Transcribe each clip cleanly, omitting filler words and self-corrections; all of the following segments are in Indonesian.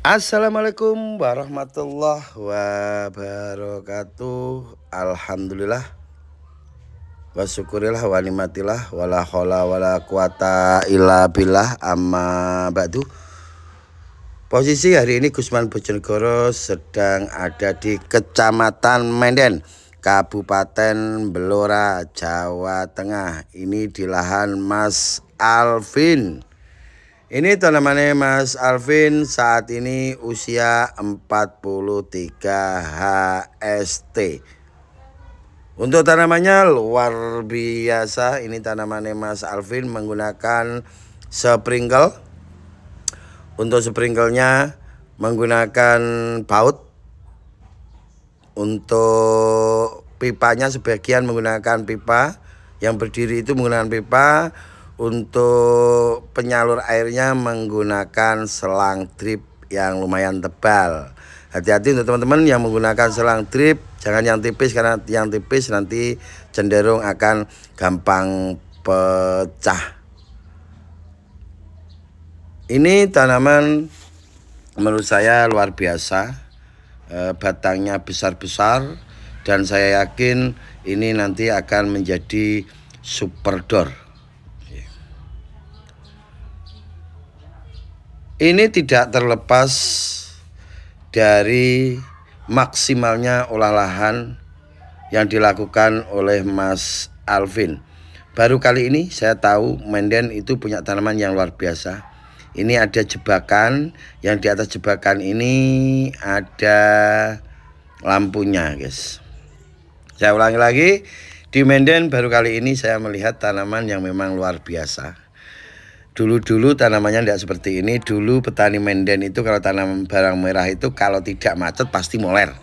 Assalamualaikum warahmatullahi wabarakatuh. Alhamdulillah wa syukurillah wa nikmatillah wala haula wala quwata illa billah, amma ba'du. Posisi hari ini Gusman Bojonegoro sedang ada di Kecamatan Menden, Kabupaten Blora, Jawa Tengah. Ini di lahan Mas Alvin. Ini tanamannya Mas Alvin saat ini usia 43 HST. Untuk tanamannya luar biasa. Ini tanamannya Mas Alvin menggunakan sprinkle. Untuk sprinklenya menggunakan baut. Untuk pipanya sebagian menggunakan pipa. Yang berdiri itu menggunakan pipa. Untuk penyalur airnya menggunakan selang drip yang lumayan tebal. Hati-hati untuk teman-teman yang menggunakan selang drip, jangan yang tipis, karena yang tipis nanti cenderung akan gampang pecah. Ini tanaman menurut saya luar biasa, batangnya besar-besar, dan saya yakin ini nanti akan menjadi super door. Ini tidak terlepas dari maksimalnya olah lahan yang dilakukan oleh Mas Alvin. Baru kali ini saya tahu Menden itu punya tanaman yang luar biasa. Ini ada jebakan, yang di atas jebakan ini ada lampunya, guys. Saya ulangi lagi, di Menden baru kali ini saya melihat tanaman yang memang luar biasa. Dulu-dulu tanamannya tidak seperti ini. Dulu petani Menden itu kalau tanam barang merah itu kalau tidak macet pasti moler.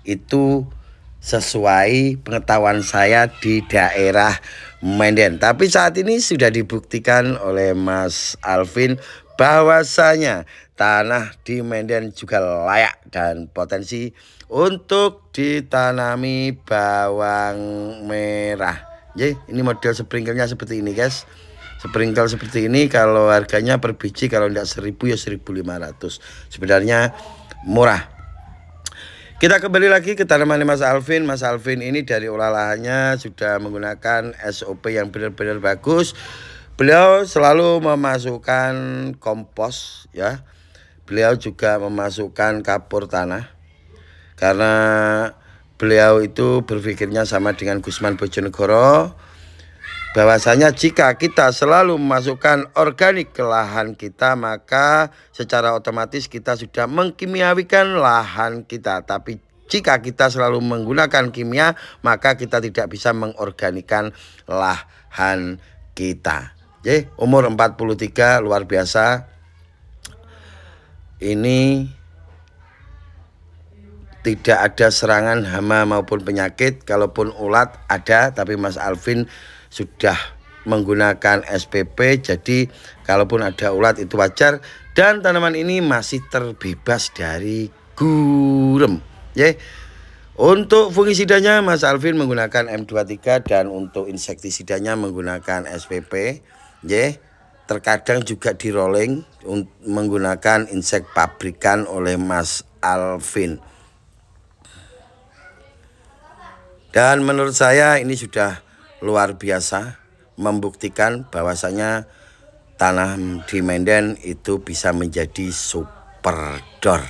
Itu sesuai pengetahuan saya di daerah Menden. Tapi saat ini sudah dibuktikan oleh Mas Alvin bahwasanya tanah di Menden juga layak dan potensi untuk ditanami bawang merah. Jadi ini model sprinklenya seperti ini, guys. Sprinkle seperti ini kalau harganya per biji kalau tidak 1000 ya 1500. Sebenarnya murah. Kita kembali lagi ke tanaman Mas Alvin. Mas Alvin ini dari olah lahannya sudah menggunakan SOP yang benar-benar bagus. Beliau selalu memasukkan kompos, ya. Beliau juga memasukkan kapur tanah. Karena beliau itu berpikirnya sama dengan Gusman Bojonegoro, bahwasanya jika kita selalu memasukkan organik ke lahan kita, maka secara otomatis kita sudah mengkimiawikan lahan kita. Tapi jika kita selalu menggunakan kimia, maka kita tidak bisa mengorganikan lahan kita. Jadi umur 43 luar biasa. Ini tidak ada serangan hama maupun penyakit. Kalaupun ulat ada, tapi Mas Alvin sudah menggunakan SPP, jadi kalaupun ada ulat itu wajar, dan tanaman ini masih terbebas dari gurem, ya. Untuk fungisidanya Mas Alvin menggunakan M23 dan untuk insektisidanya menggunakan SPP, ya. Terkadang juga di rolling menggunakan insek pabrikan oleh Mas Alvin. Dan menurut saya ini sudah luar biasa, membuktikan bahwasanya tanah di Menden itu bisa menjadi super door.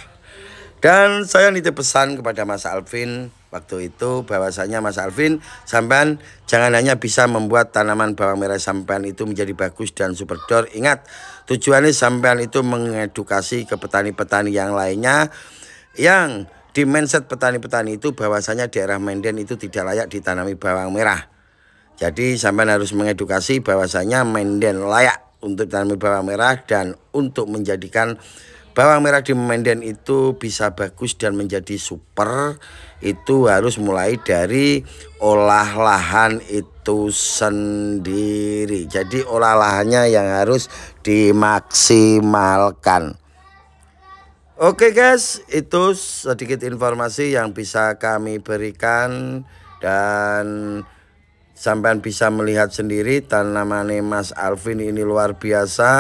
Dan saya nitip pesan kepada Mas Alvin waktu itu bahwasanya Mas Alvin, sampean jangan hanya bisa membuat tanaman bawang merah sampean itu menjadi bagus dan super door. Ingat, tujuannya sampean itu mengedukasi ke petani-petani yang lainnya yang di mindset petani-petani itu bahwasanya daerah Menden itu tidak layak ditanami bawang merah. Jadi sampean harus mengedukasi bahwasanya Menden layak untuk ditanami bawang merah, dan untuk menjadikan bawang merah di Menden itu bisa bagus dan menjadi super, itu harus mulai dari olah lahan itu sendiri. Jadi olah lahannya yang harus dimaksimalkan. Oke guys, itu sedikit informasi yang bisa kami berikan, dan Sampean bisa melihat sendiri tanaman Mas Alvin ini luar biasa.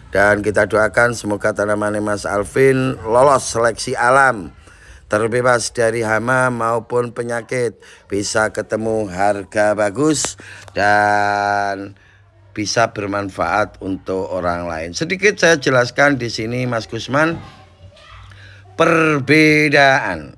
Dan kita doakan semoga tanaman Mas Alvin lolos seleksi alam, terbebas dari hama maupun penyakit, bisa ketemu harga bagus dan bisa bermanfaat untuk orang lain. Sedikit saya jelaskan di sini Mas Gusman, perbedaan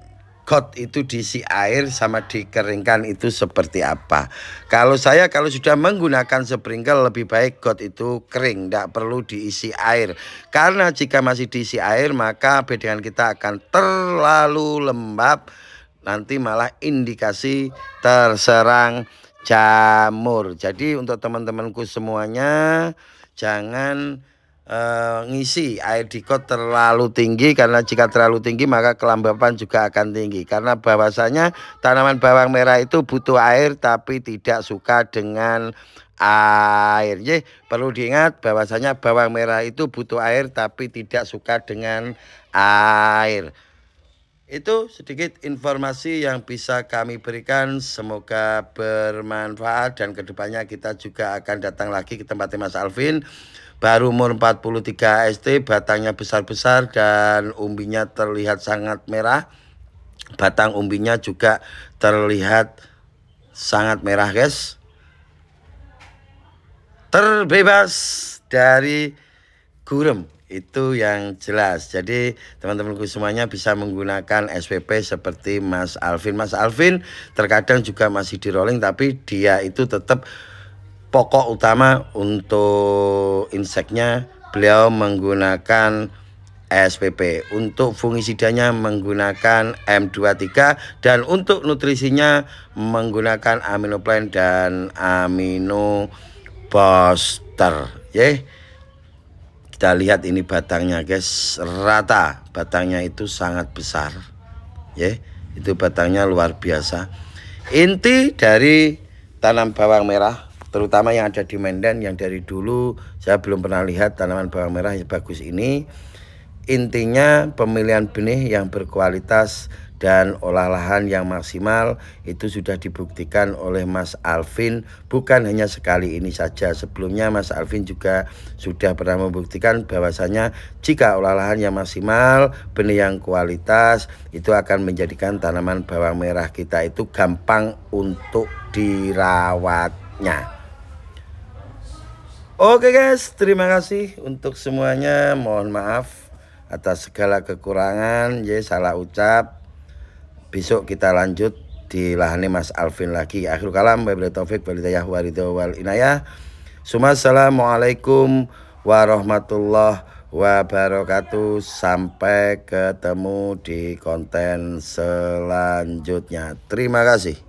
got itu diisi air sama dikeringkan itu seperti apa. Kalau sudah menggunakan sprinkle, lebih baik got itu kering, tidak perlu diisi air. Karena jika masih diisi air maka bedengan kita akan terlalu lembab, nanti malah indikasi terserang jamur. Jadi untuk teman-temanku semuanya, jangan ngisi air di got terlalu tinggi, karena jika terlalu tinggi maka kelembapan juga akan tinggi. Karena bahwasanya tanaman bawang merah itu butuh air tapi tidak suka dengan air. Perlu diingat bahwasanya bawang merah itu butuh air tapi tidak suka dengan air. Itu sedikit informasi yang bisa kami berikan, semoga bermanfaat dan kedepannya kita juga akan datang lagi ke tempatnya Mas Alvin. Baru umur 43 ST, batangnya besar-besar dan umbinya terlihat sangat merah. Batang umbinya juga terlihat sangat merah guys. Terbebas dari gurem, itu yang jelas. Jadi teman-temanku semuanya bisa menggunakan SPP seperti Mas Alvin. Mas Alvin terkadang juga masih di rolling, tapi dia itu tetap pokok utama untuk inseknya beliau menggunakan SPP. Untuk fungisidanya menggunakan M23 dan untuk nutrisinya menggunakan Aminoplan dan Amino Booster. Kita lihat ini batangnya guys, rata, batangnya itu sangat besar. Itu batangnya luar biasa. Inti dari tanam bawang merah, terutama yang ada di Medan, yang dari dulu saya belum pernah lihat tanaman bawang merah yang bagus ini. Intinya pemilihan benih yang berkualitas dan olah lahan yang maksimal itu sudah dibuktikan oleh Mas Alvin, bukan hanya sekali ini saja. Sebelumnya Mas Alvin juga sudah pernah membuktikan bahwasanya jika olah lahan yang maksimal, benih yang kualitas, itu akan menjadikan tanaman bawang merah kita itu gampang untuk dirawatnya. Oke guys, terima kasih untuk semuanya. Mohon maaf atas segala kekurangan, salah ucap. Besok kita lanjut di lahan Mas Alvin lagi. Akhirul kalam, wabillahi taufik wal hidayah wal inayah. Assalamualaikum warahmatullahi wabarakatuh. Sampai ketemu di konten selanjutnya. Terima kasih.